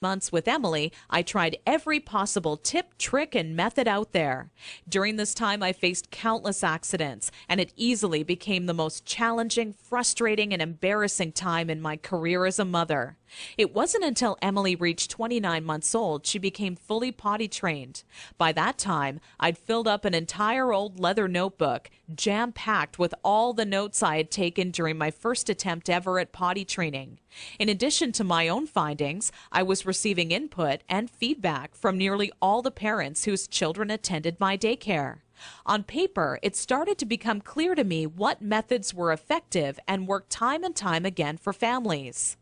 months with Emily, I tried every possible tip, trick, and method out there. During this time, I faced countless accidents, and it easily became the most challenging, frustrating, and embarrassing time in my career as a mother. It wasn't until Emily reached 29 months old she became fully potty trained. By that time, I'd filled up an entire old leather notebook, jam-packed with all the notes I had taken during my first attempt ever at potty training. In addition to my own findings, I was receiving input and feedback from nearly all the parents whose children attended my daycare. On paper, it started to become clear to me what methods were effective and worked time and time again for families.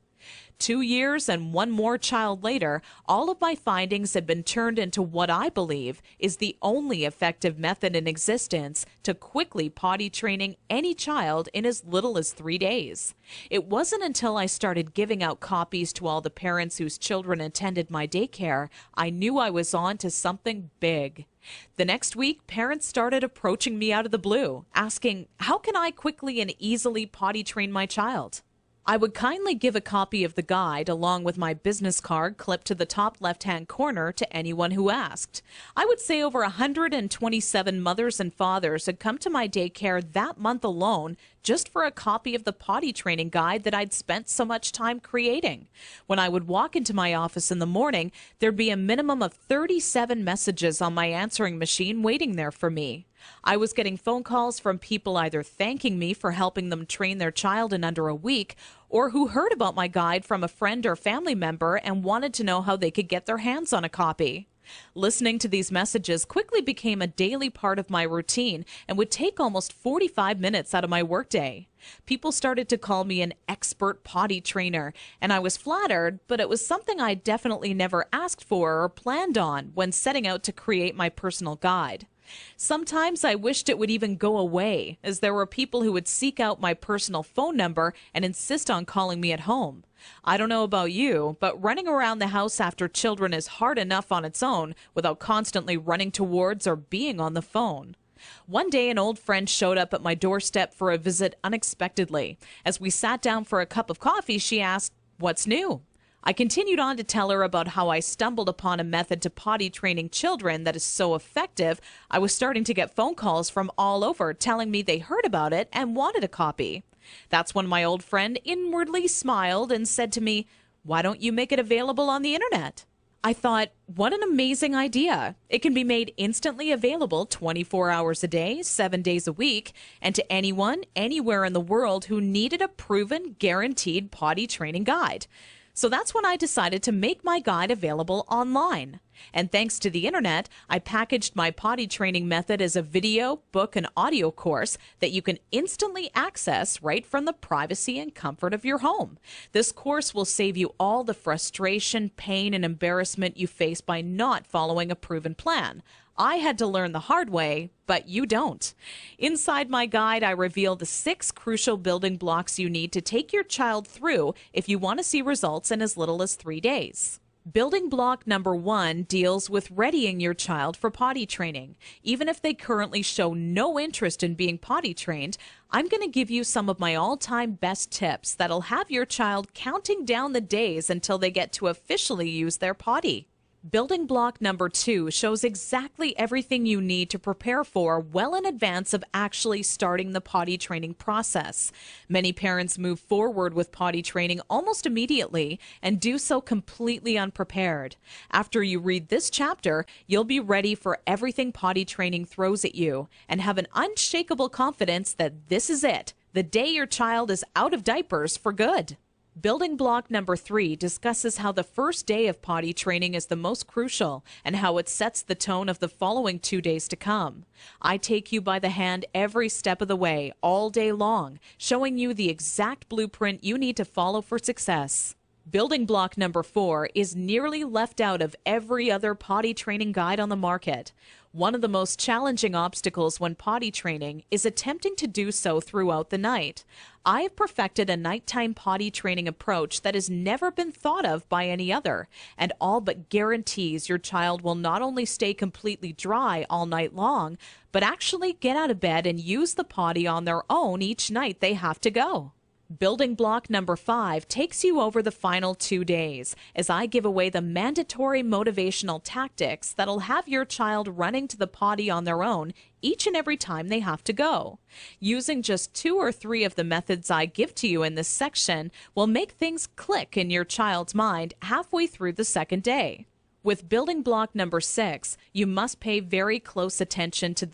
2 years and one more child later, all of my findings had been turned into what I believe is the only effective method in existence to quickly potty training any child in as little as 3 days. It wasn't until I started giving out copies to all the parents whose children attended my daycare I knew I was on to something big. The next week, parents started approaching me out of the blue, asking, how can I quickly and easily potty train my child? I would kindly give a copy of the guide along with my business card clipped to the top left-hand corner to anyone who asked. I would say over 127 mothers and fathers had come to my daycare that month alone just for a copy of the potty training guide that I'd spent so much time creating. When I would walk into my office in the morning, there'd be a minimum of 37 messages on my answering machine waiting there for me. I was getting phone calls from people either thanking me for helping them train their child in under a week, or who heard about my guide from a friend or family member and wanted to know how they could get their hands on a copy. Listening to these messages quickly became a daily part of my routine and would take almost 45 minutes out of my workday. People started to call me an expert potty trainer, and I was flattered, but it was something I definitely never asked for or planned on when setting out to create my personal guide. Sometimes I wished it would even go away, as there were people who would seek out my personal phone number and insist on calling me at home. I don't know about you, but running around the house after children is hard enough on its own without constantly running towards or being on the phone. One day, an old friend showed up at my doorstep for a visit unexpectedly. As we sat down for a cup of coffee, she asked, "What's new?" I continued on to tell her about how I stumbled upon a method to potty training children that is so effective, I was starting to get phone calls from all over telling me they heard about it and wanted a copy. That's when my old friend inwardly smiled and said to me, "Why don't you make it available on the internet?" I thought, what an amazing idea. It can be made instantly available 24 hours a day, 7 days a week, and to anyone, anywhere in the world who needed a proven, guaranteed potty training guide. So that's when I decided to make my guide available online. And thanks to the internet, I packaged my potty training method as a video, book, and audio course that you can instantly access right from the privacy and comfort of your home. This course will save you all the frustration, pain, and embarrassment you face by not following a proven plan. I had to learn the hard way, but you don't. Inside my guide, I reveal the 6 crucial building blocks you need to take your child through if you want to see results in as little as 3 days. Building block number 1 deals with readying your child for potty training. Even if they currently show no interest in being potty trained, I'm going to give you some of my all-time best tips that'll have your child counting down the days until they get to officially use their potty. Building block number 2 shows exactly everything you need to prepare for well in advance of actually starting the potty training process. Many parents move forward with potty training almost immediately and do so completely unprepared. After you read this chapter, you'll be ready for everything potty training throws at you and have an unshakable confidence that this is it, the day your child is out of diapers for good. Building block number 3 discusses how the first day of potty training is the most crucial and how it sets the tone of the following 2 days to come. I take you by the hand every step of the way, all day long, showing you the exact blueprint you need to follow for success. Building block number 4 is nearly left out of every other potty training guide on the market. One of the most challenging obstacles when potty training is attempting to do so throughout the night. I have perfected a nighttime potty training approach that has never been thought of by any other, and all but guarantees your child will not only stay completely dry all night long, but actually get out of bed and use the potty on their own each night they have to go. Building block number 5 takes you over the final 2 days as I give away the mandatory motivational tactics that'll have your child running to the potty on their own each and every time they have to go. Using just 2 or 3 of the methods I give to you in this section will make things click in your child's mind halfway through the second day. With building block number 6, you must pay very close attention to